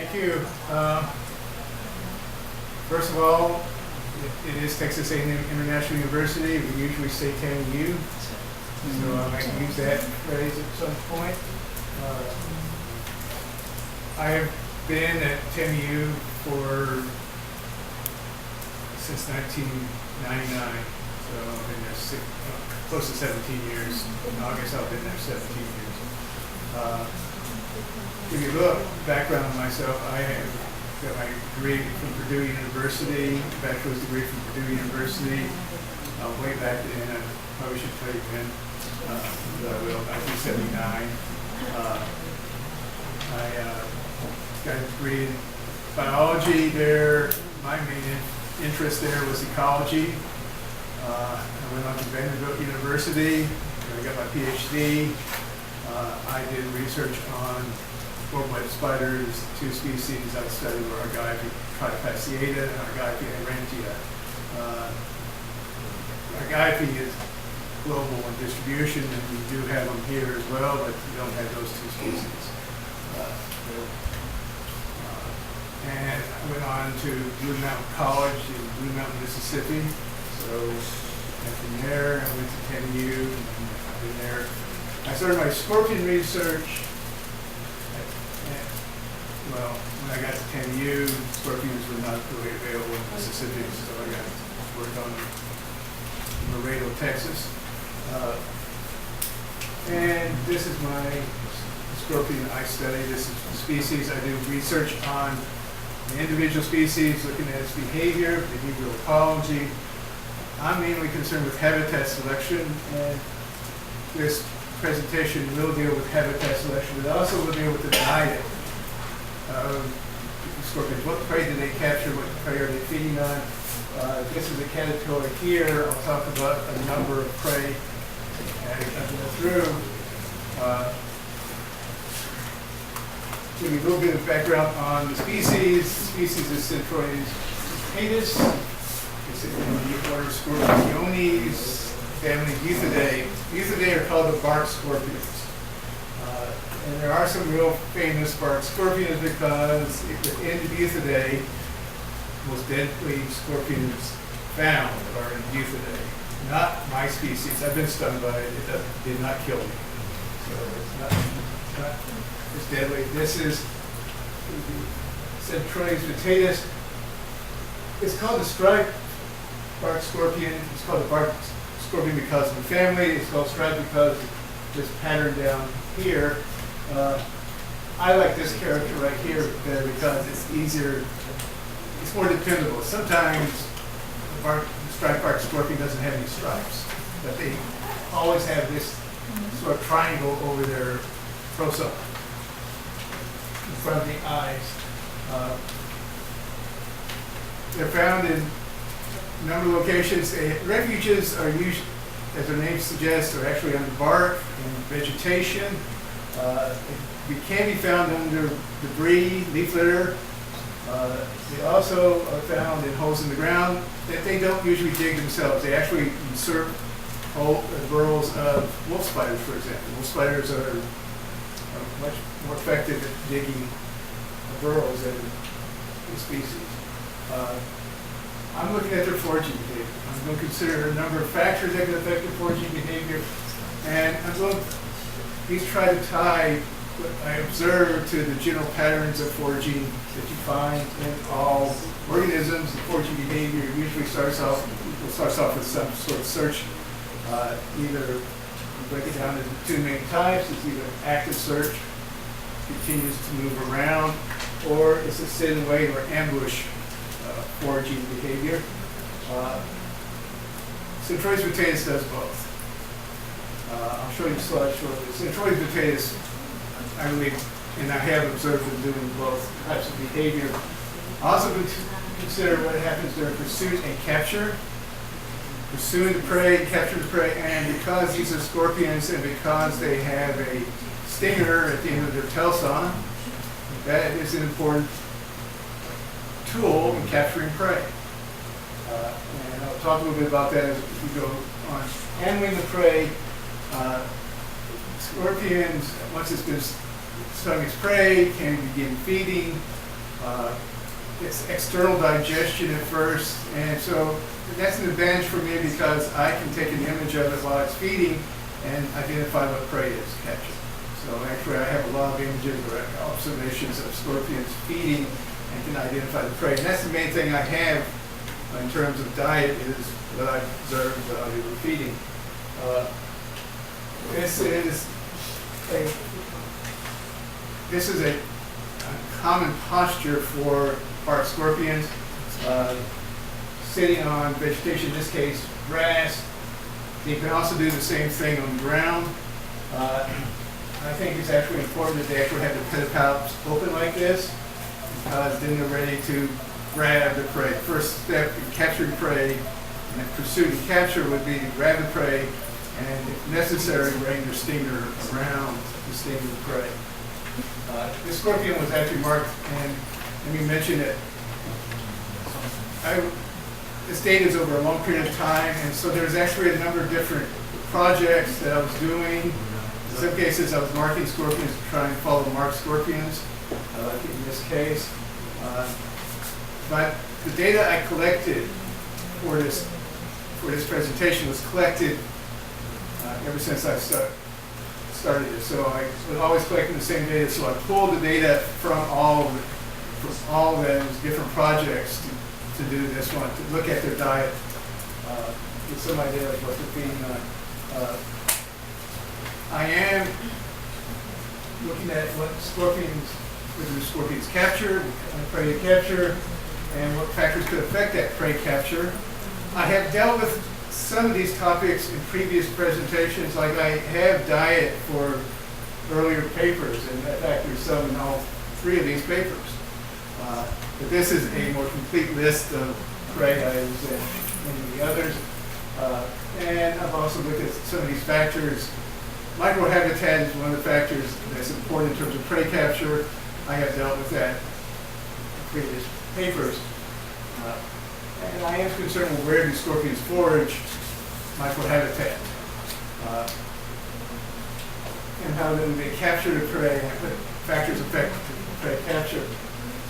Thank you. First of all, it is Texas A&M International University. We usually say TAMU, so I might use that phrase at some point. I have been at TAMU since 1999, so I've been there close to 17 years. In August, I've been there 17 years. Give you a little background on myself. I have got my degree from Purdue University, bachelor's degree from Purdue University, way back then. I probably should tell you when, but I will, 1979. I got a degree in biology there. My main interest there was ecology. I went on to Vanderbilt University, and I got my PhD. I did research on orb-web spiders. Two species I studied were Argyve trifasciata and Argyve aurantia. Argyve is global in distribution, and we do have them here as well, but we don't have those two species. And I went on to Blue Mountain College in Blue Mountain, Mississippi. So from there, I went to TAMU, and I've been there. I started my scorpion research. Well, when I got to TAMU, scorpions were not really available in Mississippi, so I got to work on Laredo, Texas. And this is my scorpion I study. This is the species. I do research on the individual species, looking at its behavior, behavioral ecology. I'm mainly concerned with habitat selection, and this presentation will deal with habitat selection, but also will deal with the diet of scorpions. What prey do they capture? What prey are they feeding on? This is a caterpillar here. I'll talk about a number of prey as I go through. Give you a little bit of background on the species. The species is Centruroides vittatus. It's in the order Scorpiones, family Vittatus. Vittatus are called the bark scorpions. And there are some real famous bark scorpions because within the Vittatus, most deadly scorpions found are in Vittatus. Not my species. I've been stung by it. It did not kill me. So it's not as deadly. This is Centruroides vittatus. It's called the striped bark scorpion. It's called the bark scorpion because of the family. It's called striped because of this pattern down here. I like this character right here better because it's easier, it's more dependable. Sometimes the striped bark scorpion doesn't have any stripes, but they always have this sort of triangle over their prosom in front of the eyes. They're found in a number of locations. Refuges are usually, as their name suggests, are actually on the bark and vegetation. They can be found under debris, leaf litter. They also are found in holes in the ground that they don't usually dig themselves. They actually insert burrows of wolf spiders, for example. Wolf spiders are much more effective at digging burrows than the species. I'm looking at their foraging behavior. I'm going to consider a number of factors that can affect their foraging behavior, and I'm going to try to tie what I observe to the general patterns of foraging that you find in all organisms. The foraging behavior usually starts off with some sort of search. Either break it down into two main types. It's either active search, continues to move around, or it's a sit and wait or ambush foraging behavior. Centruroides vittatus does both. I'll show you a slide shortly. Centruroides vittatus, I believe, and I have observed them doing both types of behavior. Also consider what happens during pursuit and capture. Pursuing the prey, capture the prey, and because these are scorpions and because they have a stinger at the end of their telson, that is an important tool in capturing prey. And I'll talk a little bit about that as we go on. Handling the prey, scorpions, once it's been stung its prey, can begin feeding. It's external digestion at first, and so that's an advantage for me because I can take an image of it while it's feeding and identify what prey it's catching. So actually I have a lot of images or observations of scorpions feeding and can identify the prey. And that's the main thing I have in terms of diet is what I observed while they were feeding. This is a common posture for park scorpions, sitting on vegetation, in this case grass. You can also do the same thing on the ground. I think it's actually important that they actually have the pedipalps open like this, because then they're ready to grab the prey. First step in capturing prey and pursuit and capture would be to grab the prey and, if necessary, bring their stinger around to sting the prey. This scorpion was actually marked, and let me mention it. This data is over a long period of time, and so there's actually a number of different projects that I was doing. In some cases, I was marking scorpions to try and follow marked scorpions, like in this case. But the data I collected for this presentation was collected ever since I started it. So I was always collecting the same data. So I pulled the data from all of those different projects to do this one, to look at their diet, get some idea of what they're feeding on. I am looking at what scorpions capture, what kind of prey they capture, and what factors could affect that prey capture. I have dealt with some of these topics in previous presentations, like I have diet for earlier papers, and in fact there's some in all three of these papers. But this is a more complete list of prey items than many of the others. And I've also looked at some of these factors. Microhabitat is one of the factors that's important in terms of prey capture. I have dealt with that in previous papers. And I am concerned with where do scorpions forage, microhabitat, and how do they capture the prey, and what factors affect prey capture.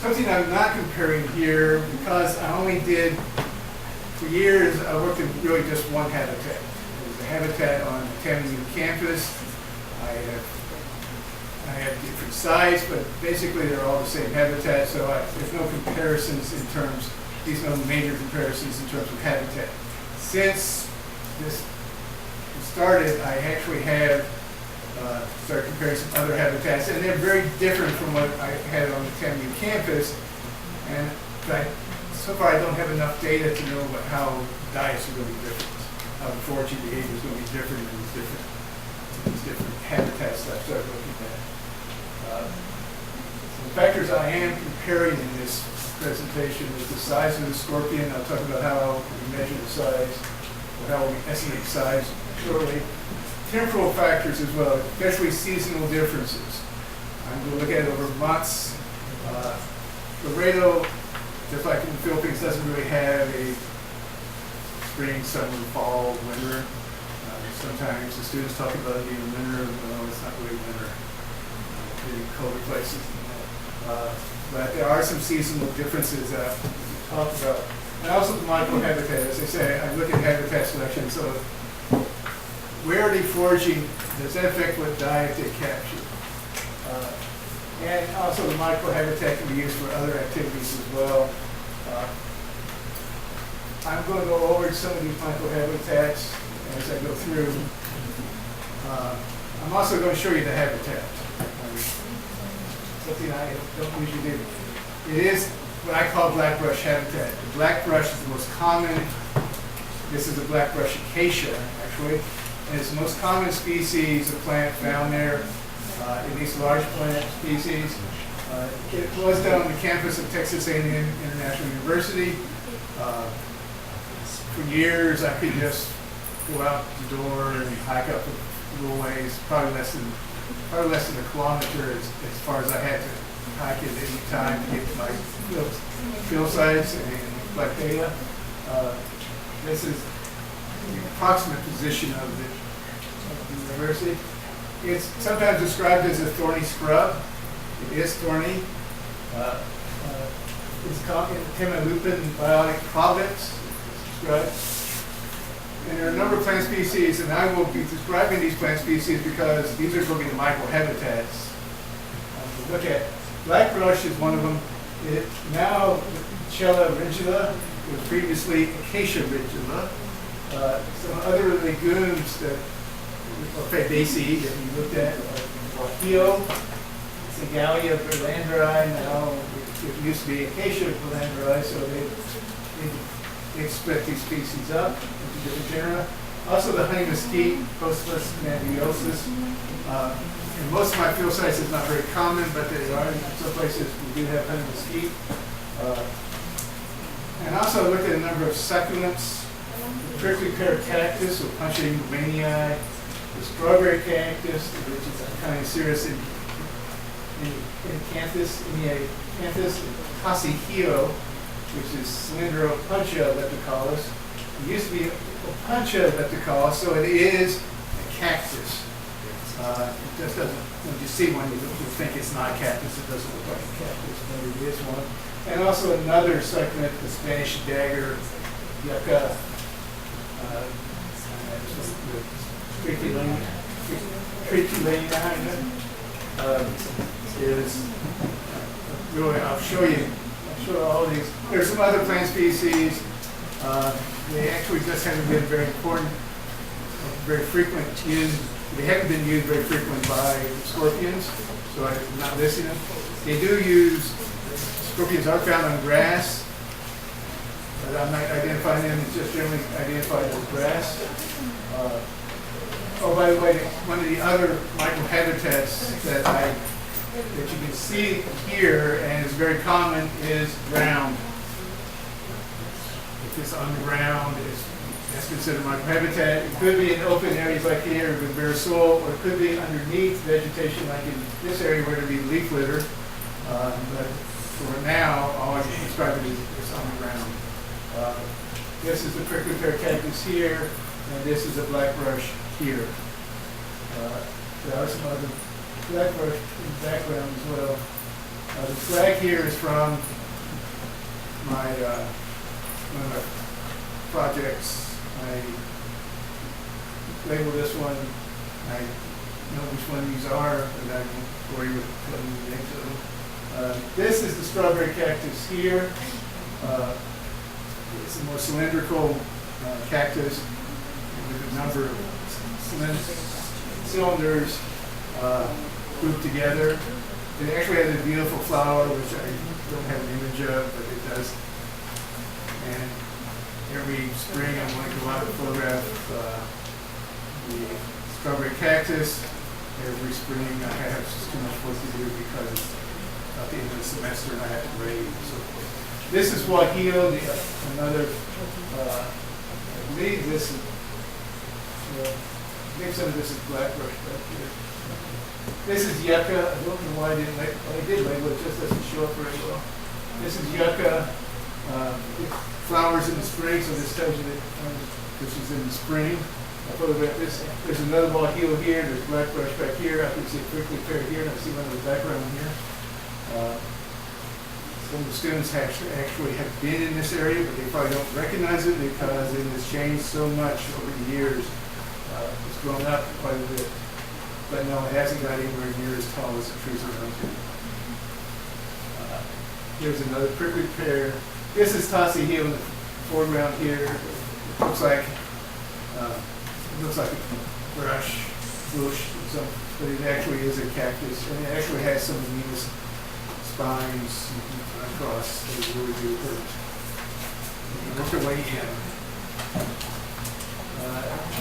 Something I'm not comparing here, because I only did, for years, I worked in really just one habitat. It was a habitat on the TAMU campus. I have different size, but basically they're all the same habitat, so there's no comparisons in terms, these no major comparisons in terms of habitat. Since this started, I actually have started comparing some other habitats, and they're very different from what I had on the TAMU campus. And so far I don't have enough data to know how diets are going to be different, how the foraging behavior is going to be different in these different habitats that I've started looking at. The factors I am comparing in this presentation is the size of the scorpion. I'll talk about how we measure the size, or how we estimate the size shortly. Temporal factors as well, especially seasonal differences. I'm going to look at it over months. Laredo, just like in the Philippines, doesn't really have a spring, summer, fall, winter. Sometimes the students talk about it being winter. Well, it's not really winter. Maybe colder places than that. But there are some seasonal differences that we can talk about. And also the microhabitat. As I say, I look at habitat selection. So where are they foraging? Does that affect what diet they capture? And also the microhabitat can be used for other activities as well. I'm going to go over some of these microhabitats as I go through. I'm also going to show you the habitat. Something I don't usually do. It is what I call blackbrush habitat. The blackbrush is the most common. This is a blackbrush acacia, actually. And it's the most common species of plant found there, in these large plant species. It was down on the campus of Texas A&M International University. For years, I could just go out the door and hike up a little ways, probably less than a kilometer as far as I had to hike at any time to get to my field sites and collect data. This is the approximate position of the university. It's sometimes described as a thorny scrub. It is thorny. is called in Hemilupin biotic province. Right? And there are a number of plant species, and I will be describing these plant species because these are going to be the microhabitats. Look at Blackbrush is one of them. Now Chella rigula was previously Acacia rigula. Some other legumes that or fabaceae that we looked at, Guajillo, Sigalia berlandrii. Now it used to be Acacia berlandrii, so they split these species up into different genera. Also the honey mesquite, Postulus mandiosus. In most of my field sites it's not very common, but there are in some places we do have honey mesquite. And also I looked at a number of succulents, the prickly pear cactus, or Puncha ingramanii, the strawberry cactus, which is kind of serious in Canthus, Casihio, which is Centruroides lepticollis. It used to be Puncha lepticollis, so it is a cactus. It just doesn't, when you see one, you'll think it's not a cactus. It doesn't look like a cactus, but it is one. And also another succulent, the Spanish dagger, yucca, is really, I'll show all these. There's some other plant species. They actually just haven't been very important, very frequent used. They haven't been used very frequently by scorpions, so I'm not listing them. They do use, scorpions are found on grass, but I'm not identifying them, it's just generally identified as grass. Oh, by the way, one of the other microhabitats that you can see here and is very common is ground. If it's on the ground, that's considered microhabitat. It could be in open areas like here with bare soil, or it could be underneath vegetation like in this area where there'd be leaf litter. But for now, all I can describe it is on the ground. This is the prickly pear cactus here, and this is a blackbrush here. There are some other blackbrush in the background as well. The flag here is from my one of my projects. I label this one. I know which one these are, and I won't bore you with telling you the names of them. This is the strawberry cactus here. It's a more cylindrical cactus with a number of cylinders grouped together. It actually has a beautiful flower, which I don't have an image of, but it does. And every spring I'm going to go out and photograph the strawberry cactus. Every spring I have just too much work to do because it's at the end of the semester and I have to grade and so forth. This is Guajillo, another, I believe this is, maybe some of this is blackbrush back here. This is yucca. I don't know why I didn't label, well, I did label it, just doesn't show up very well. This is yucca. It flowers in the spring, so this tells you that this is in the spring. I photographed this. There's another Guajillo here. There's blackbrush back here. I can see a prickly pear here, and I see one in the background here. Some of the students actually have been in this area, but they probably don't recognize it because it has changed so much over the years. It's grown up quite a bit. But no, it hasn't got anywhere near as tall as the trees around here. Here's another prickly pear. This is Tassie Hill in the foreground here. It looks like a brush bush, but it actually is a cactus, and it actually has some of the neatest spines you can run across. They really do hurt. Work their way in.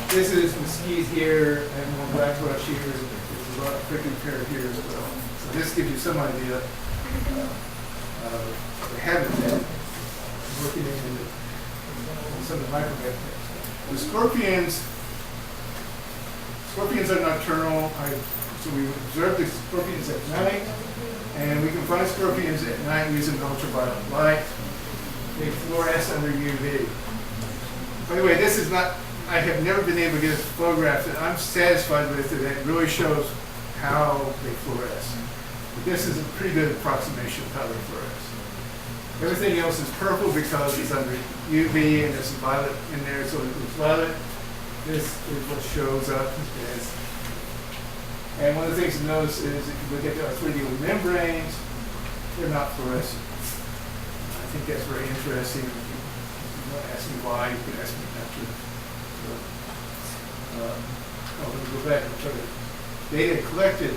This is mesquite here, and more blackbrush here. There's a lot of prickly pear here as well. So this gives you some idea of the habitat working in some of the microhabitats. The scorpions are nocturnal. So we observe the scorpions at night, and we can find scorpions at night using ultraviolet light. They fluoresce under UV. By the way, this is not, I have never been able to get a photograph that I'm satisfied with that really shows how they fluoresce. But this is a pretty good approximation of how they fluoresce. Everything else is purple because it's under UV and there's some violet in there, so it's violet. This is what shows up as. And one of the things to notice is if you look at our 3D membranes, they're not fluorescent. I think that's very interesting. If you want to ask me why, you can ask me after. Let me go back and show you. Data collected,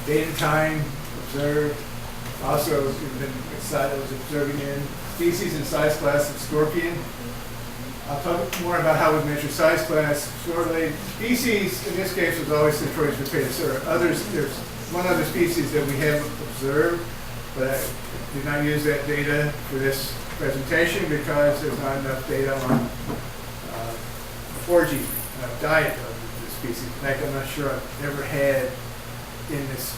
date and time observed. Also, we've been excited, I was observing in species and size class of scorpion. I'll talk more about how we measure size class shortly. Species, in this case, was always Centruroides vittatus. There are others, there's one other species that we haven't observed, but I did not use that data for this presentation because there's not enough data on foraging diet of the species. In fact, I'm not sure I've ever had in this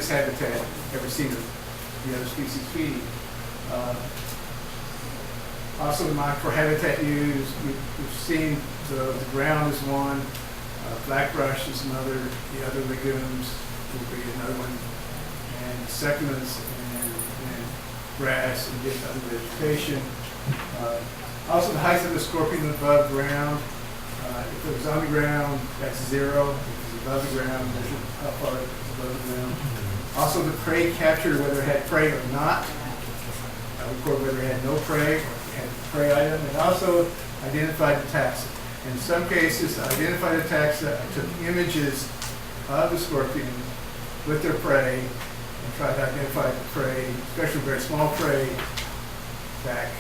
habitat, ever seen the other species feeding. Also, for habitat use, we've seen the ground is one, blackbrush is another, the other legumes will be another one, and succulents and grass and different other vegetation. Also, the height of the scorpion above ground. If it was on the ground, that's 0. If it's above the ground, measure how far it is above the ground. Also, the prey captured, whether it had prey or not. Record whether it had no prey or had a prey item, and also identified the taxa. In some cases, I identified the taxa. I took images of the scorpion with their prey and tried to identify the prey, especially very small prey, back.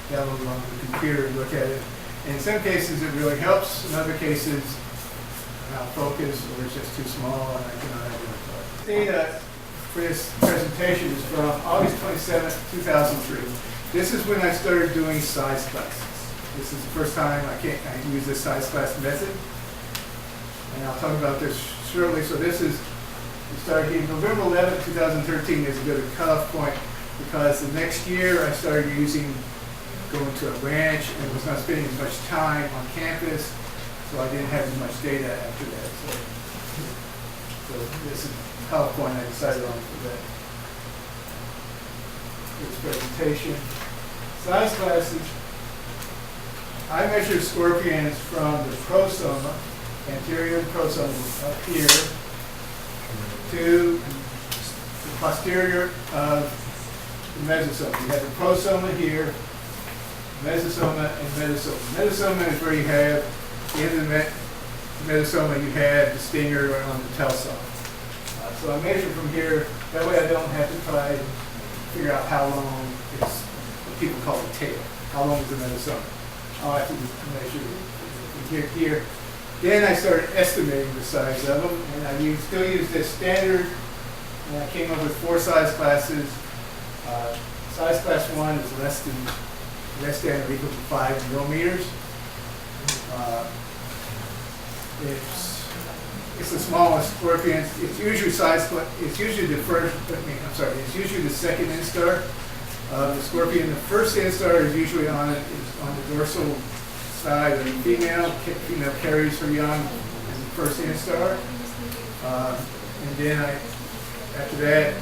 Download it on the computer and look at it. And in some cases, it really helps. In other cases, out of focus or it's just too small and I cannot identify. Data for this presentation is from August 27th, 2003. This is when I started doing size classes. This is the first time I use this size class method. And I'll talk about this shortly. So this is, we started here November 11th, 2013 is a good cutoff point because the next year I started going to a ranch and was not spending as much time on campus, so I didn't have as much data after that. So this is the cutoff point I decided on for that. This presentation. Size classes. I measured scorpions from the prosoma, anterior prosoma up here, to the posterior of the mesosoma. You have the prosoma here, mesosoma and metasoma. Metasoma is where you have, in the metasoma, you have the stinger on the telson. So I measure from here, that way I don't have to try to figure out how long is what people call the tail. How long is the metasoma? I'll have to measure from here. Then I started estimating the size of them, and I still use this standard, and I came up with 4 size classes. Size class 1 is less than or equal to 5 millimeters. It's the smallest scorpion. It's usually it's usually the first. It's usually the second instar of the scorpion. The first instar is usually on the dorsal side of the female. Female carries her young in the first instar, and then after that,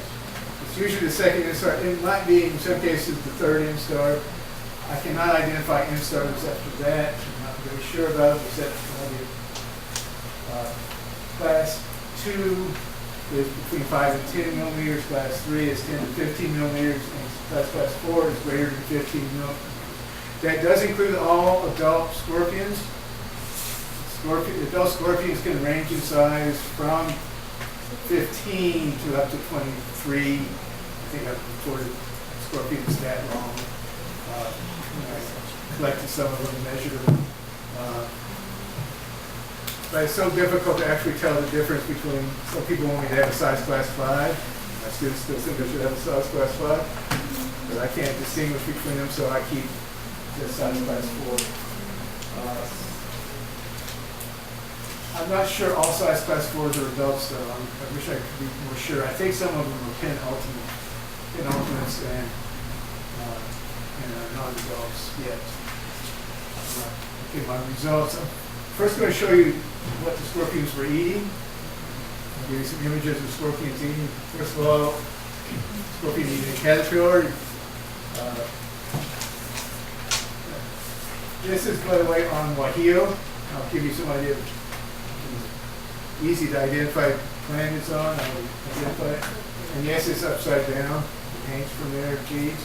it's usually the second instar. It might be in some cases the third instar. I cannot identify instars after that. I'm not very sure about it, except class 2 is between 5 and 10 millimeters. Class 3 is 10 to 15 millimeters. And class 4 is greater than 15 millimeters. That does include all adult scorpions. Adult scorpions can range in size from 15 to up to 23. I think I've reported scorpions that long. I collected some of them and measured them. But it's so difficult to actually tell the difference between, some people want me to have a size class 5. My students still think I should have a size class 5. But I can't distinguish between them, so I keep the size class 4. I'm not sure all size class 4s are adults, though. I wish I could be more sure. I think some of them are penultimates and non-adults yet. Okay, my results. I'm first going to show you what the scorpions were eating. give you some images of scorpions eating. First of all, scorpion eating a caterpillar. This is, by the way, on Guajillo. I'll give you some idea of easy to identify plant it's on. I'll identify it. And yes, it's upside down. It hangs from there, feeds.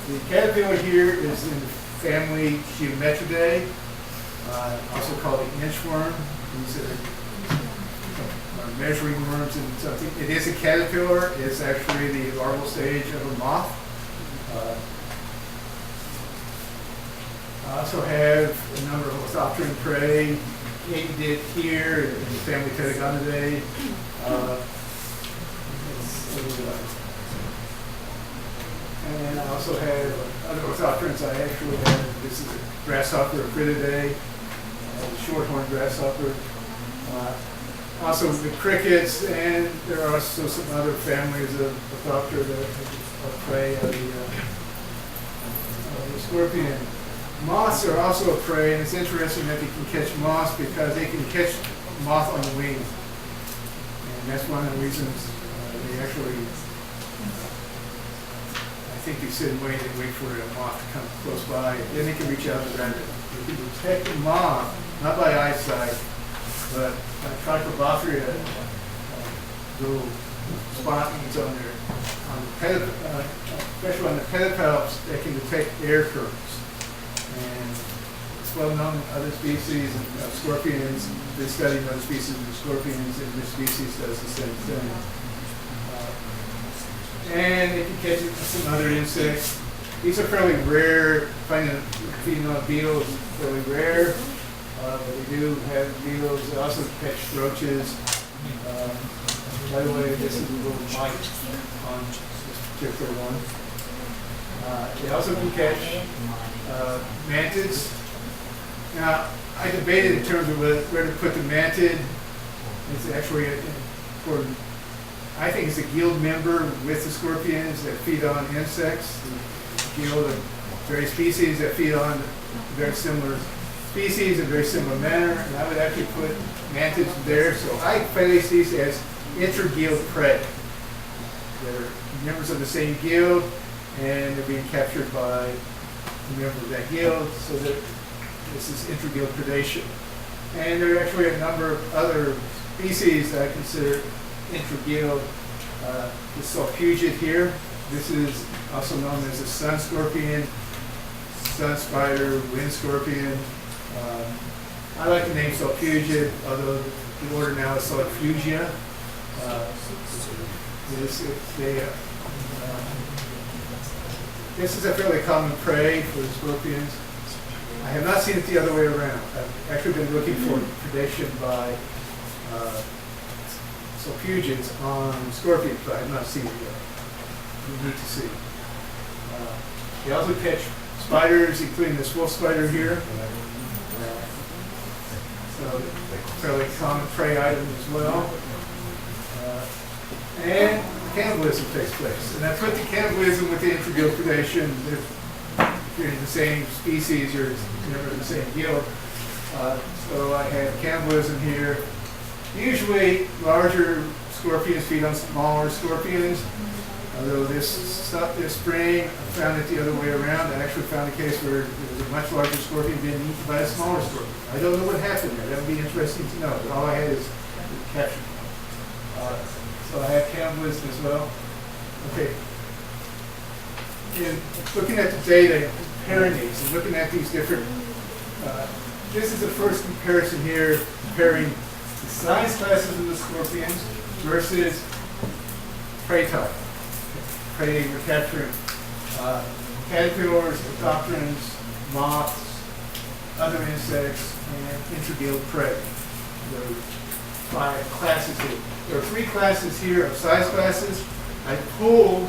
The caterpillar here is in the family Geometridae, also called the inchworm. These are measuring worms and something. It is a caterpillar. It's actually the larval stage of a moth. I also have a number of orthopteran prey. Katydid here in the family Pterygoниdae. And I also have other orthopterans. I actually have, this is a grasshopper, Crididae, shorthorn grasshopper. Also the crickets, and there are also some other families of orthoptera that are prey of the scorpion. Moths are also a prey, and it's interesting that they can catch moths because they can catch moth on the wing. And that's one of the reasons they actually, I think they sit and wait for a moth to come close by, and then they can reach out and grab it. They can detect the moth, not by eyesight, but by Trichobothria, little spottings on their, especially on the pedipalps, that can detect air currents. And it's well known in other species of scorpions. They study other species of scorpions, and this species does the same thing. And they can catch it with some other insects. These are fairly rare. Feeding on beetles is fairly rare, but they do have beetles. They also catch roaches. By the way, this is a little mite on this particular one. They also can catch mantids. Now, I debated in terms of where to put the mantid. It's actually important. I think it's a guild member with the scorpions that feed on insects. The guild of various species that feed on very similar species in a very similar manner. And I would actually put mantids there. So I place these as inter-guild prey. They're members of the same guild, and they're being captured by a member of that guild, so that this is inter-guild predation. And there are actually a number of other species that I consider inter-guild. The sulfugid here, this is also known as a sun scorpion, sun spider, wind scorpion. I like the name sulfugid, although the order now is Sulfugia. This is a fairly common prey for the scorpions. I have not seen it the other way around. I've actually been looking for predation by sulfugids on scorpions, but I have not seen it yet. You need to see. They also catch spiders, including this wolf spider here. So, fairly common prey item as well. And cannibalism takes place. And I put the cannibalism with the inter-guild predation. If you're in the same species, you're never in the same guild. So I have cannibalism here. Usually, larger scorpions feed on smaller scorpions. Although this spring, I found it the other way around. I actually found a case where there was a much larger scorpion being eaten by a smaller scorpion. I don't know what happened there. That would be interesting to know. But all I had is capture. So I have cannibalism as well. Okay. In looking at the data, comparing these, and looking at these different, this is the first comparison here, comparing the size classes of the scorpions versus prey type. Prey we're capturing caterpillars, orthopterans, moths, other insects, and inter-guild prey. There are 5 classes here. There are 3 classes here of size classes. I pulled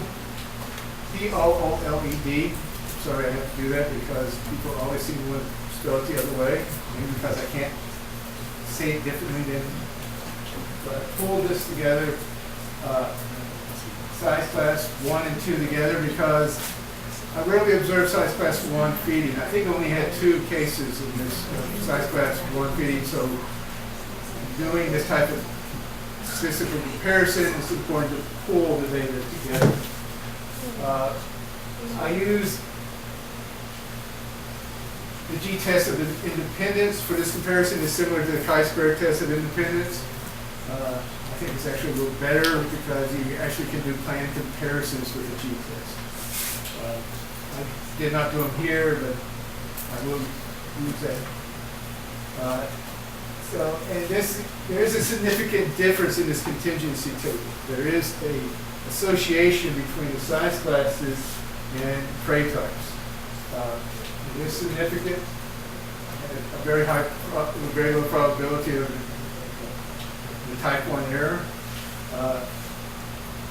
POOLED. Sorry, I have to do that because people always seem to want to spell it the other way. Maybe because I can't say it differently than. But I pulled this together, size class 1 and 2 together, because I rarely observed size class 1 feeding. I think I only had 2 cases in this size class 1 feeding. So doing this type of statistical comparison, it's important to pull the data together. I use the g-test of independence for this comparison. Is similar to the chi-square test of independence. I think it's actually a little better because you actually can do planned comparisons with the g-test. I did not do them here, but I will use that. And there is a significant difference in this contingency table. There is a association between the size classes and prey types. It is significant, a very low probability of the type 1 error.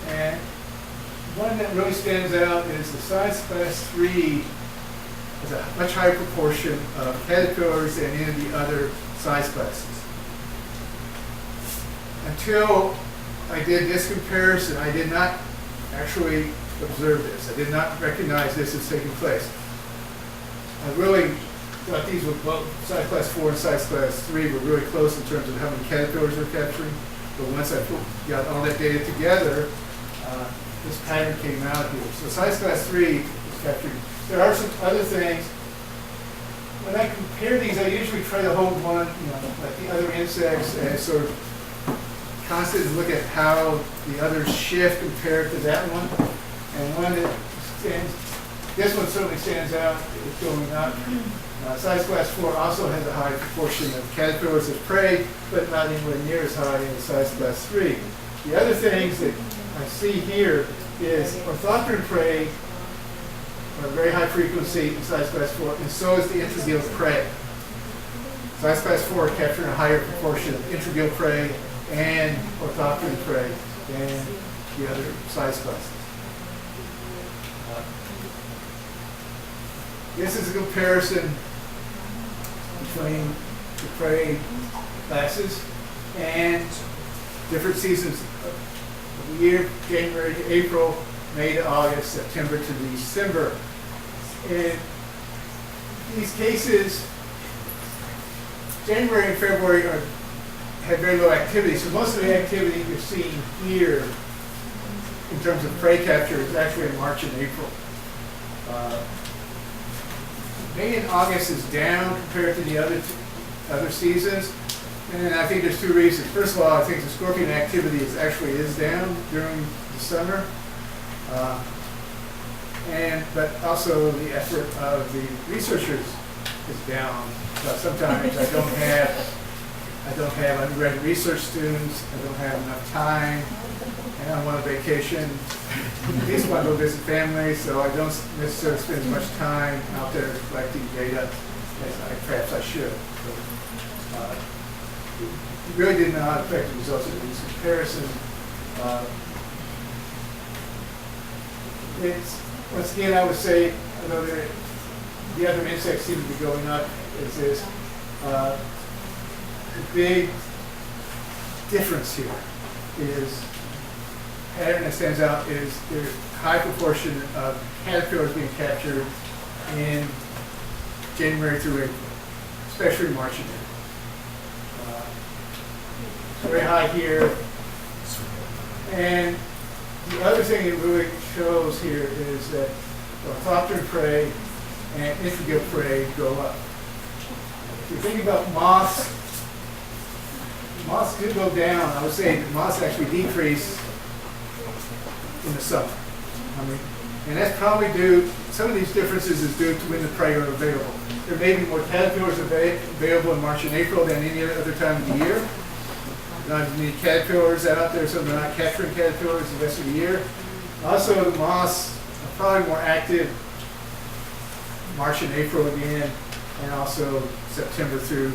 And one that really stands out is the size class 3 has a much higher proportion of caterpillars than any of the other size classes. Until I did this comparison, I did not actually observe this. I did not recognize this as taking place. I really thought these were both, size class 4 and size class 3 were really close in terms of how many caterpillars we're capturing. But once I got all that data together, this pattern came out here. So size class 3 is capturing. There are some other things. When I compare these, I usually try to hold one, like the other insects, and sort of constantly look at how the others shift compared to that one. And one that stands, this one certainly stands out. It's going up. Size class 4 also has a high proportion of caterpillars as prey, but not anywhere near as high in the size class 3. The other things that I see here is orthopteran prey are a very high frequency in size class 4, and so is the intragill prey. Size class 4 are capturing a higher proportion of intragill prey and orthopteran prey than the other size classes. This is a comparison between the prey classes and different seasons of the year, January to April, May to August, September to December. In these cases, January and February had very low activity, so most of the activity you're seeing here in terms of prey capture is actually in March and April. May and August is down compared to the other seasons, and I think there's two reasons. First of all, I think the scorpion activity is down during the summer, but also the effort of the researchers is down. Sometimes I don't have undergraduate research students. I don't have enough time, and I'm on vacation. At least want to go visit family, so I don't necessarily spend as much time out there collecting data as perhaps I should. So, it really did not affect the results of these comparisons. Once again, I would say, although the other insects seem to be going up, is this the big difference here is pattern that stands out is there's a high proportion of caterpillars being captured in January through April, especially March and April. Very high here. And the other thing it really shows here is that orthopteran prey and intragill prey go up. If you think about moths do go down. I would say that moths actually decrease in the summer. And that's probably due, some of these differences is due to when the prey are available. There may be more caterpillars available in March and April than any other time of the year. Not as many caterpillars out there, so they're not capturing caterpillars the rest of the year. Also, the moths are probably more active March and April again, and also September through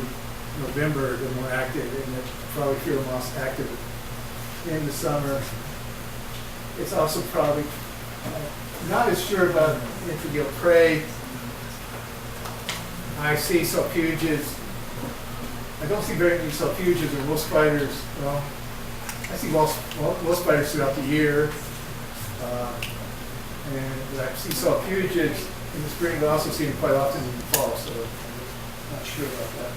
November they're more active, and there's probably fewer moths active in the summer. It's also probably not as sure about intragill prey. I see sulfuges. I don't see very many sulfuges or wolf spiders. Well, I see wolf spiders throughout the year. And I see sulfuges in the spring, but I also see them quite often in the fall, so I'm not sure about that.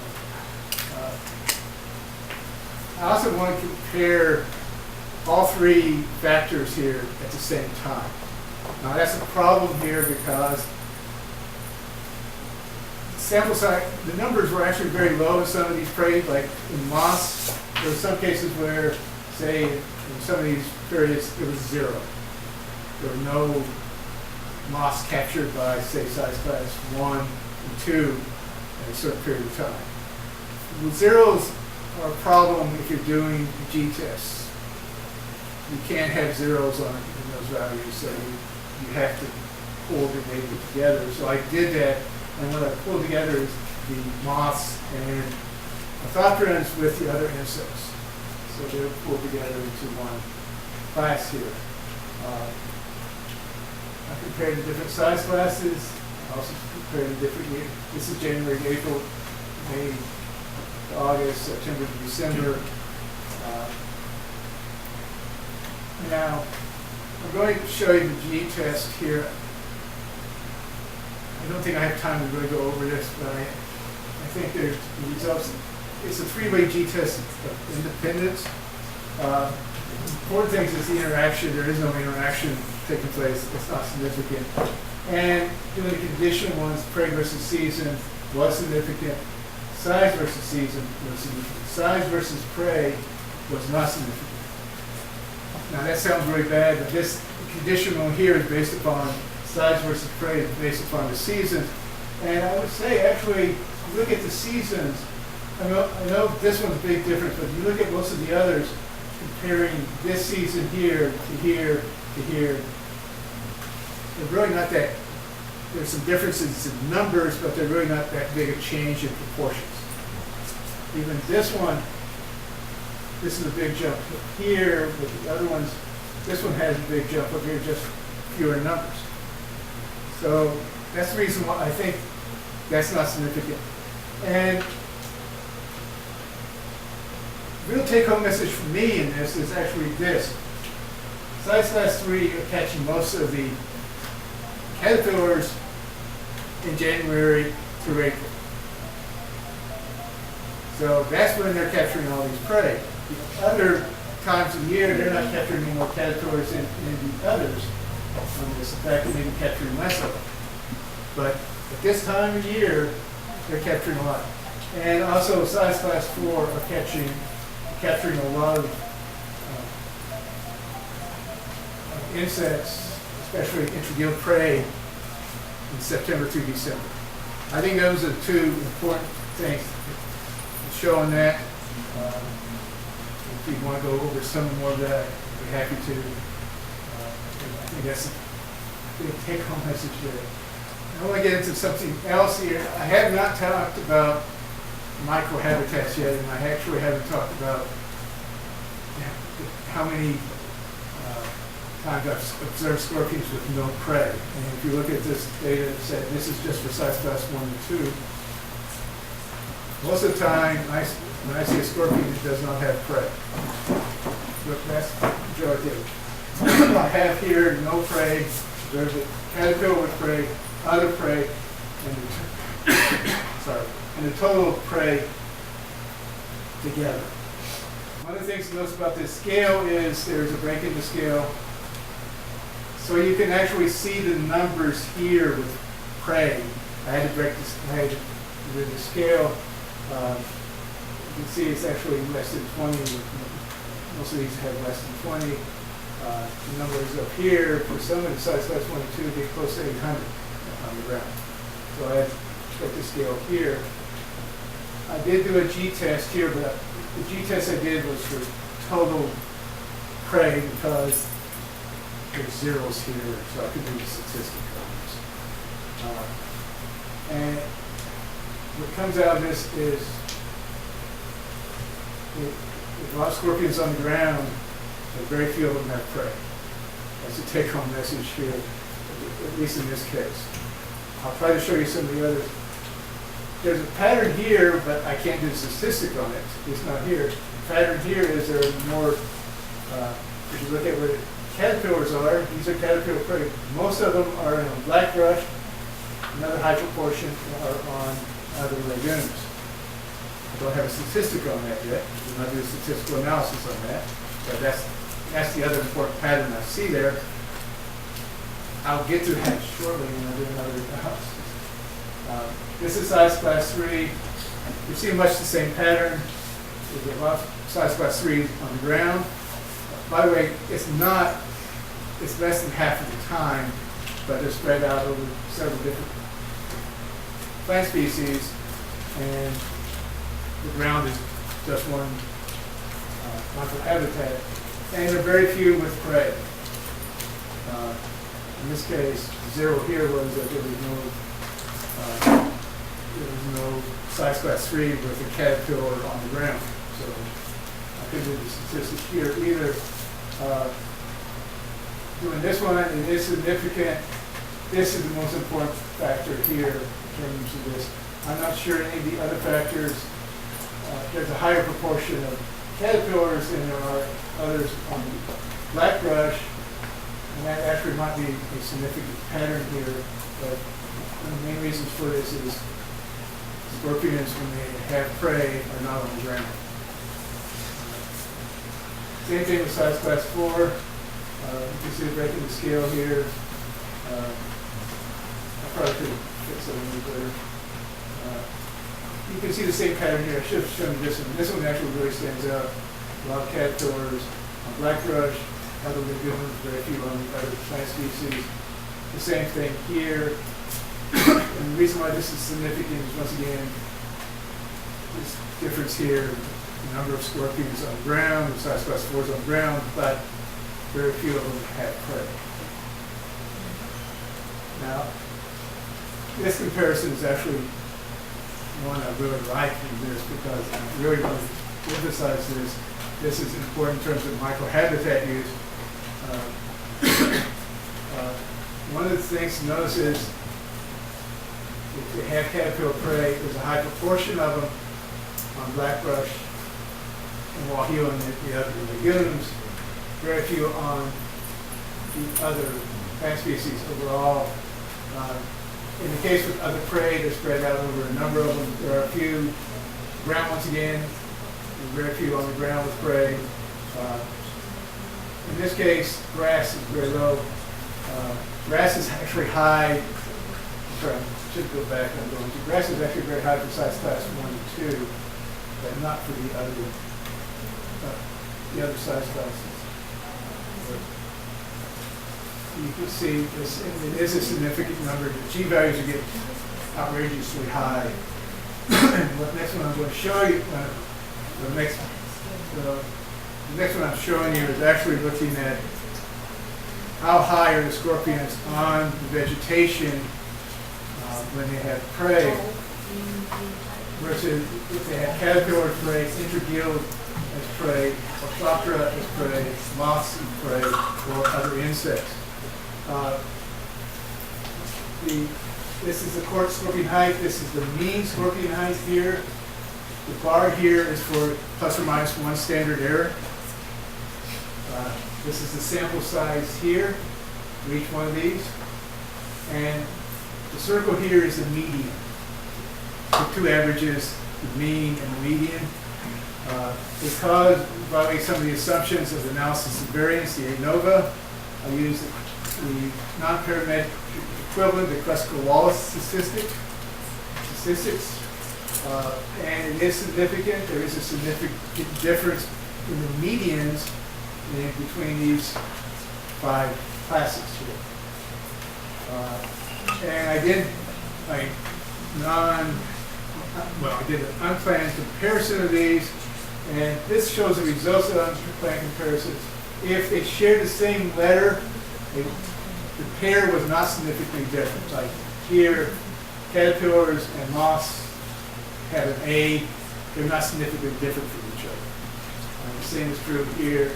I also want to compare all three factors here at the same time. Now that's a problem here because sample size, the numbers were actually very low in some of these prey, like in moss. There were some cases where, say, in some of these periods, it was 0. There were no moss captured by, say, size class 1 and 2 in a certain period of time. The zeros are a problem if you're doing G tests. You can't have zeros on in those values, so you have to pull the data together. So I did that, and what I pulled together is the moths and orthopterans with the other insects. So they're pulled together into one class here. I compared the different size classes. I also compared the different years. This is January, April, May, August, September to December. Now, I'm going to show you the G test here. I don't think I have time to really go over this, but I think there's the results. It's a three-way G test of independence. Important things is the interaction. There is no interaction taking place. It's not significant. And doing the condition ones, prey versus season, was significant. Size versus season was significant. Size versus prey was not significant. Now that sounds really bad, but this condition one here is based upon size versus prey, based upon the seasons. And I would say, actually, look at the seasons. I know this one's a big difference, but if you look at most of the others, comparing this season here to here to here, they're really not that, there's some differences in numbers, but they're really not that big a change in proportions. Even this one, this is a big jump here, with the other ones, this one has a big jump up here, just fewer numbers. So that's the reason why I think that's not significant. And the real take-home message for me in this is actually this. Size class 3 are catching most of the caterpillars in January through April. So that's when they're capturing all these prey. The other times of the year, they're not capturing any more caterpillars in the others. In fact, they may be capturing less of them. But at this time of year, they're capturing a lot. And also, size class 4 are capturing a lot of insects, especially intragill prey, in September through December. I think those are two important things. Showing that. If you want to go over some more of that, I'd be happy to. I think that's a big take-home message there. I want to get into something else here. I have not talked about microhabitats yet, and I actually haven't talked about how many times I've observed scorpions with no prey. And if you look at this data, it said this is just for size class 1 and 2. Most of the time, when I see a scorpion, it does not have prey. But that's majority of it. I have here no prey. There's a caterpillar with prey, other prey, and the total prey together. One of the things to notice about this scale is there's a break in the scale. So you can actually see the numbers here with prey. I had to break this, I had to do the scale. You can see it's actually less than 20. Most of these have less than 20. The numbers up here, for some of the size class 1 and 2, get close to 800 on the ground. So I had to put the scale here. I did do a G test here, but the G test I did was for total prey because there's zeros here, so I could do the statistic on this. And what comes out of this is with a lot of scorpions on the ground, but very few of them have prey. That's a take-home message here, at least in this case. I'll try to show you some of the others. There's a pattern here, but I can't do a statistic on it. It's not here. The pattern here is there are more, if you look at where the caterpillars are, these are caterpillar prey. Most of them are in blackbrush. Another high proportion are on other lagoons. I don't have a statistic on that yet. We're not doing a statistical analysis on that, but that's That's the other important pattern I see there. I'll get to that shortly when I do another analysis. This is size class 3. You see much the same pattern. There's a lot of size class 3 on the ground. By the way, it's less than half of the time, but they're spread out over several different plant species, and the ground is just one habitat. And there are very few with prey. In this case, 0 here was that there was no size class 3 with a caterpillar on the ground. So I couldn't do the statistics here either. Doing this one, it is significant. This is the most important factor here in terms of this. I'm not sure any of the other factors. There's a higher proportion of caterpillars than there are others on the blackbrush, and that actually might be a significant pattern here. But one of the main reasons for this is scorpions, when they have prey, are not on the ground. Same thing with size class 4. You can see the break in the scale here. I probably could fix it a little better. You can see the same pattern here. I should have shown you this one. This one actually really stands out. A lot of caterpillars on blackbrush, other lagoons, very few on the other plant species. The same thing here. And the reason why this is significant is, once again, this difference here. The number of scorpions on the ground, the size class 4s on the ground, but very few of them have prey. Now, this comparison is actually one I really like in this, because I really want to emphasize this. This is important in terms of microhabitat use. One of the things to notice is, if they have caterpillar prey, there's a high proportion of them on blackbrush and wahoo and the other lagoons, very few on the other plant species overall. In the case with other prey, they're spread out over a number of them. There are a few ground, once again, and very few on the ground with prey. In this case, grass is very low. Grass is actually high. Sorry, I should go back. I'm going to. Grass is actually very high for size class 1 and 2, but not for the other size classes. You can see this, it is a significant number. The G values are getting outrageously high. And what next one I'm going to show you, the next one I'm showing you is actually looking at how high are the scorpions on the vegetation when they have prey, versus if they have caterpillar prey, intergilled as prey, Orthoptera as prey, moths as prey, or other insects. This is the court scorpion height. This is the mean scorpion height here. The bar here is for plus or minus 1 standard error. This is the sample size here for each one of these. And the circle here is the median. The 2 averages, the mean and the median. Because, by the way, some of the assumptions of the analysis of variance, the ANOVA, I use the non-parametric equivalent, the Kruskal-Wallis statistics. And it is significant. There is a significant difference in the medians between these 5 classes here. And I did an unplanned comparison of these, and this shows the results of unplanned comparisons. If they share the same letter, the pair was not significantly different. Like here, caterpillars and moths have an A. They're not significantly different from each other. The same is true here.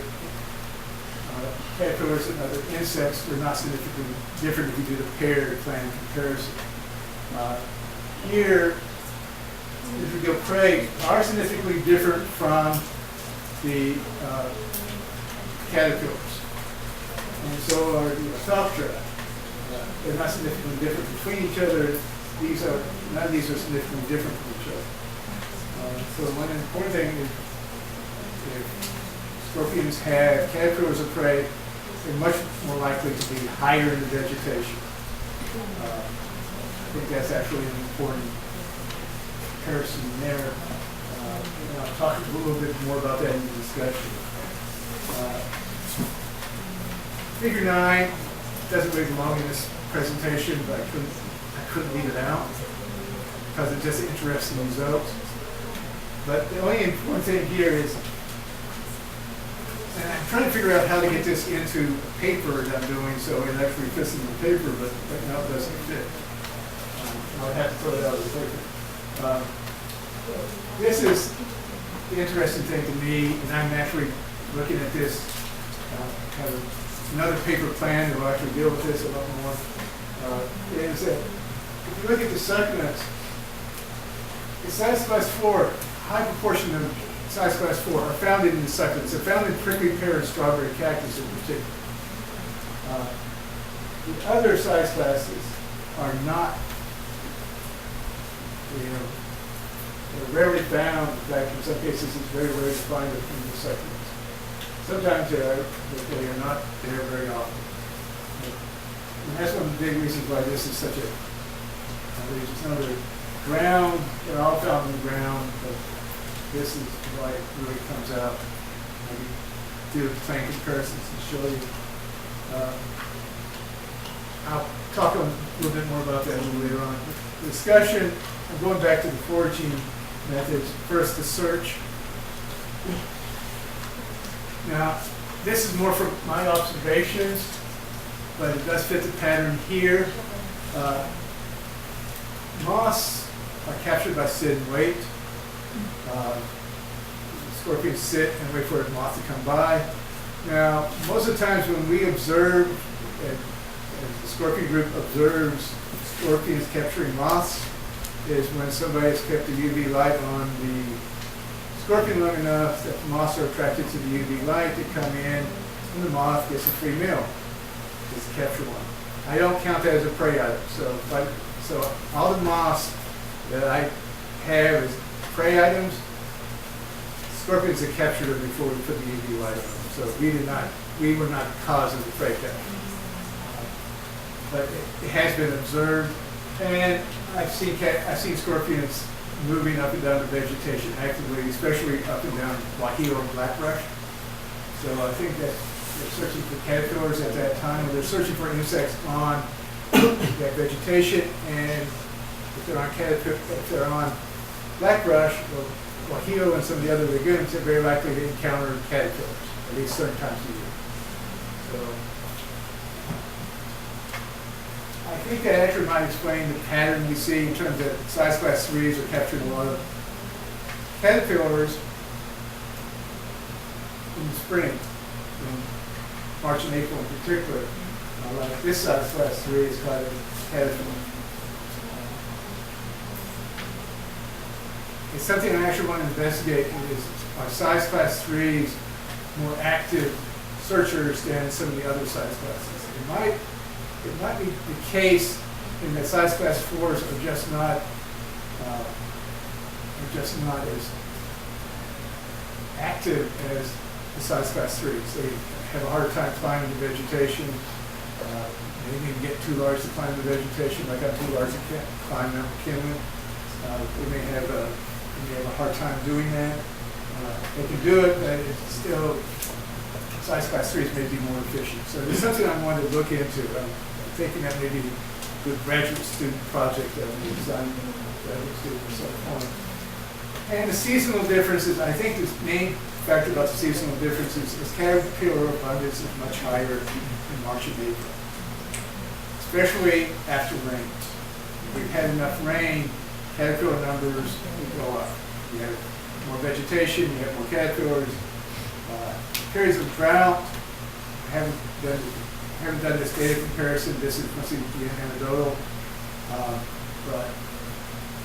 Caterpillars and other insects are not significantly different if you do the paired planned comparison. Here, if we go prey, are significantly different from the caterpillars. And so are the Orthoptera. They're not significantly different between each other. None of these are significantly different from each other. So one important thing is, if scorpions have caterpillars of prey, they're much more likely to be higher in the vegetation. I think that's actually an important comparison there. And I'll talk a little bit more about that in the discussion. Figure 9 doesn't really belong in this presentation, but I couldn't leave it out because it's just interesting results. But the only important thing here is, and I'm trying to figure out how to get this into a paper that I'm doing so it actually fits in the paper, but right now it doesn't fit. I would have to throw it out of the paper. This is the interesting thing to me, and I'm actually looking at this, kind of another paper plan that will actually deal with this a lot more, is that if you look at the succulents, the size class 4, high proportion of size class 4 are found in the succulents. They're found in prickly pear and strawberry cactus in particular. The other size classes are not, they're rarely found. In fact, in some cases, it's very rare to find it in the succulents. Sometimes they are, but they are not there very often. And that's one of the big reasons why this is such a, it's another ground, they're all found in the ground, but this is why it really comes out. I can do plant comparisons and show you. I'll talk a little bit more about that a little later on. The discussion, I'm going back to the foraging methods. First, the search. Now, this is more from my observations, but it does fit the pattern here. Moths are captured by sit and wait. Scorpions sit and wait for a moth to come by. Now, most of the times when we observe, and the scorpion group observes scorpions capturing moths, is when somebody has kept the UV light on the scorpion long enough that the moths are attracted to the UV light to come in, and the moth gets a free meal. Just capture one. I don't count that as a prey item. So all the moths that I have as prey items, scorpions have captured them before we put the UV light on them. So we were not the cause of the prey capture. But it has been observed, and I've seen scorpions moving up and down the vegetation actively, especially up and down Guajillo and Blackbrush. So I think that they're searching for caterpillars at that time, or they're searching for insects on that vegetation, and if they're on Blackbrush or Guajillo and some of the other lagoons, they're very likely to encounter caterpillars, at least certain times of year. So I think that actually might explain the pattern we see in terms of size class 3s are capturing a lot of caterpillars in the spring, in March and April in particular. Like this size class 3 is called a caterpillar. It's something I actually want to investigate. Is are size class 3s more active searchers than some of the other size classes? It might be the case in that size class 4s are just not as active as the size class 3s. They have a hard time climbing the vegetation. They didn't even get too large to climb the vegetation. Like I'm too large to climb Mount McKinley. They may have a hard time doing that. They can do it, but it's still size class 3s may be more efficient. So it's something I wanted to look into. I'm thinking that maybe a good graduate student project that we designed graduate student at some point. And the seasonal differences, I think the main factor about the seasonal differences is caterpillar abundance is much higher in March and April, especially after rains. If we've had enough rain, caterpillar numbers will go up. You have more vegetation, you have more caterpillars. Periods of drought, I haven't done this data comparison. This is mostly anecdotal, but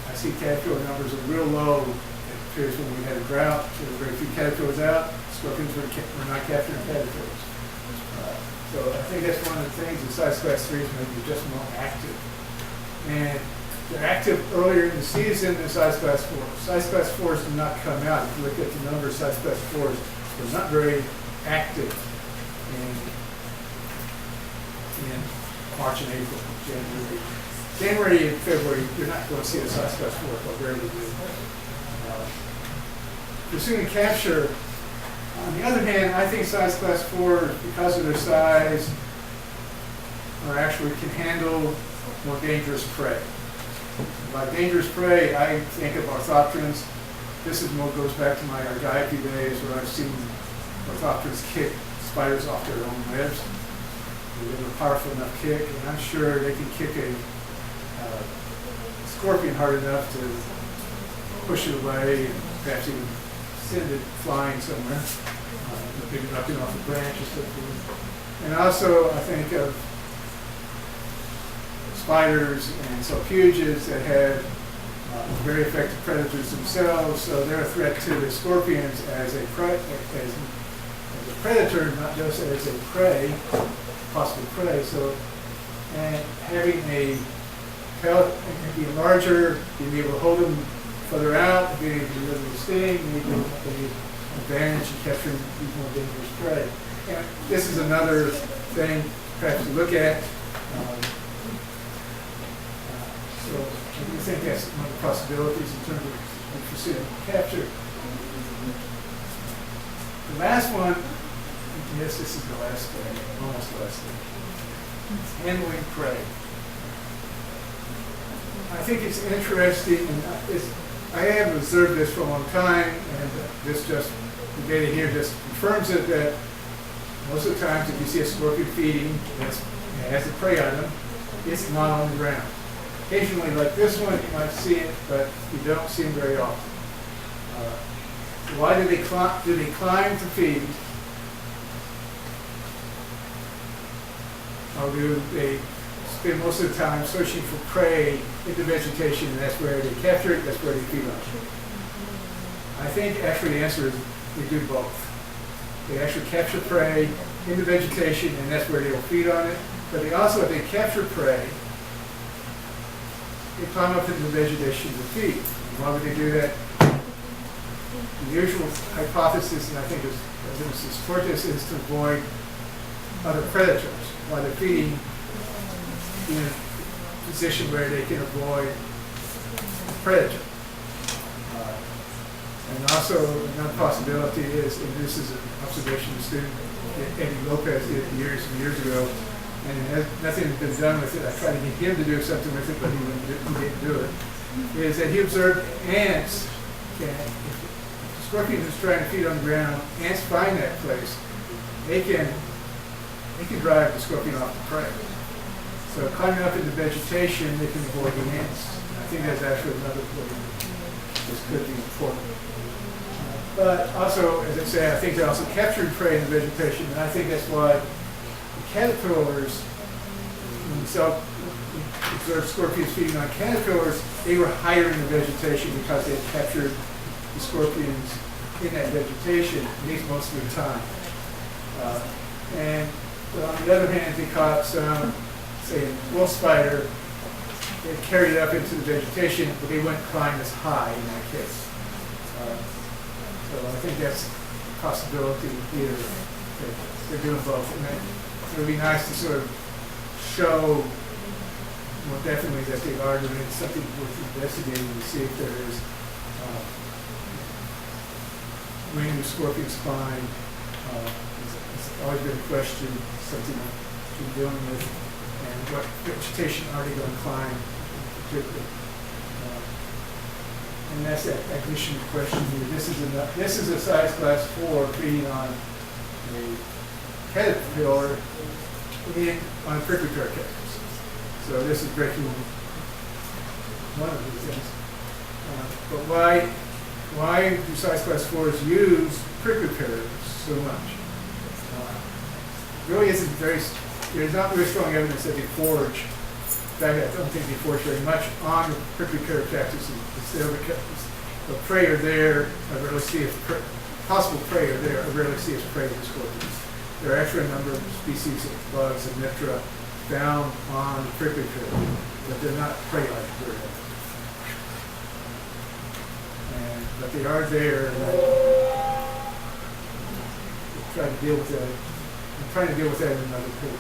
I see caterpillar numbers are real low at periods when we had a drought. There were very few caterpillars out. Scorpions were not capturing caterpillars. So I think that's one of the things. The size class 3s may be just more active, and they're active earlier in the season than size class 4s. Size class 4s do not come out. If you look at the number of size class 4s, They're not very active in March and April, January. January and February, you're not going to see a size class 4, but rarely do. Pursuing capture, on the other hand, I think size class 4, because of their size, or actually can handle more dangerous prey. By dangerous prey, I think of orthopterans. This is what goes back to my argype days where I've seen orthopterans kick spiders off their own webs. They have a powerful enough kick, and I'm sure they can kick a scorpion hard enough to push it away and perhaps even send it flying somewhere, maybe knocking off a branch or something. And also, I think of spiders and sulfuges that have very effective predators themselves, so they're a threat to the scorpions as a predator, not just as a prey, possible prey. So, and having a pellet can be larger, you'll be able to hold them further out, being able to deliver the sting, maybe an advantage in capturing these more dangerous prey. And this is another thing perhaps to look at. So I do think that's one of the possibilities in terms of pursuing capture. The last one, yes, this is the last thing, almost the last thing. Handling prey. I think it's interesting, and I have observed this for a long time, and this just, the data here just confirms it, that most of the times if you see a scorpion feeding as a prey item, it's not on the ground. Occasionally, like this one, you might see it, but you don't see them very often. Why do they climb to feed? Or do they spend most of the time searching for prey in the vegetation, and that's where they capture it, that's where they feed on it? I think actually the answer is they do both. They actually capture prey in the vegetation, and that's where they will feed on it. But they also, if they capture prey, they climb up into the vegetation to feed. Why would they do that? The usual hypothesis, and I think as Scorpius, is to avoid other predators while they're feeding in a position where they can avoid a predator. And also another possibility is, and this is an observation the student Eddie Lopez did years and years ago, and nothing has been done with it. I tried to get him to do something with it, but he didn't do it. Is that he observed ants. If the scorpion is trying to feed on the ground, ants find that place. They can drive the scorpion off the prey. So climbing up into vegetation, they can avoid the ants. And I think that's actually another way this could be important. But also, as I say, I think they're also capturing prey in the vegetation, and I think that's why the caterpillars, when we observed scorpions feeding on caterpillars, they were higher in the vegetation because they had captured the scorpions in that vegetation, at least most of the time. And on the other hand, they caught some, say, a wolf spider, they carried it up into the vegetation, but they wouldn't climb as high in that case. So I think that's a possibility here. They're doing both. And it would be nice to sort of show more definitely that they are doing something worth investigating to see if there is when do scorpions climb. It's always been a question, something we've been dealing with, and what vegetation are they going to climb in particular. And that's that additional question here. This is a size class 4 feeding on a caterpillar on a prickly pear cactus. So this is breaking one of these things. But why do size class 4s use prickly pears so much? Really isn't there's not very strong evidence that they forage. In fact, I don't think they forage very much on the prickly pear cactus. The prey are there. I rarely see possible prey are there. I rarely see as prey to scorpions. There are actually a number of species of bugs and nitra found on the prickly pear, but they're not prey-like very often. But they are there. try to deal with that. I'm trying to deal with that in another paper.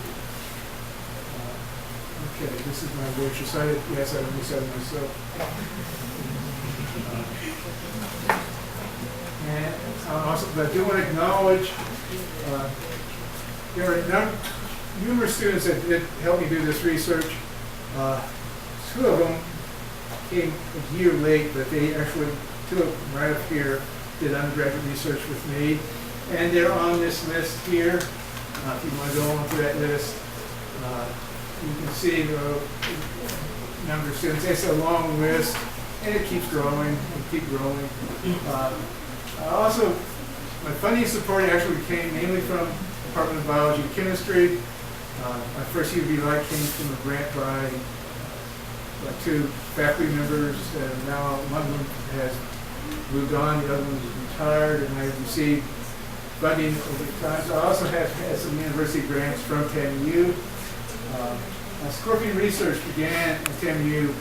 Okay, this is my literature site. Yes, I recited myself. And also, but I do want to acknowledge there are numerous students that did help me do this research. 2 of them came a year late, but they actually, 2 of them right up here, did undergraduate research with me. And they're on this list here. If you want to go onto that list, you can see the number of students. It's a long list, and it keeps growing and keep growing. Also, my funding support actually came mainly from Department of Biology and Chemistry. My first UPLB came from a grant by 2 faculty members, and now one of them has moved on, the other one is retired, and I received funding over time. So I also have had some university grants from TAMU. Scorpion research began at TAMU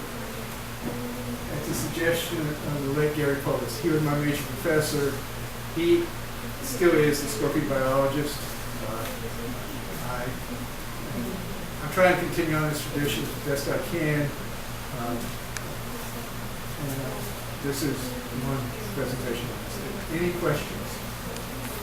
at the suggestion of the late Gary Polis. He was my major professor. He still is the scorpion biologist. I'm trying to continue on this tradition as best I can. This is one presentation. Any questions?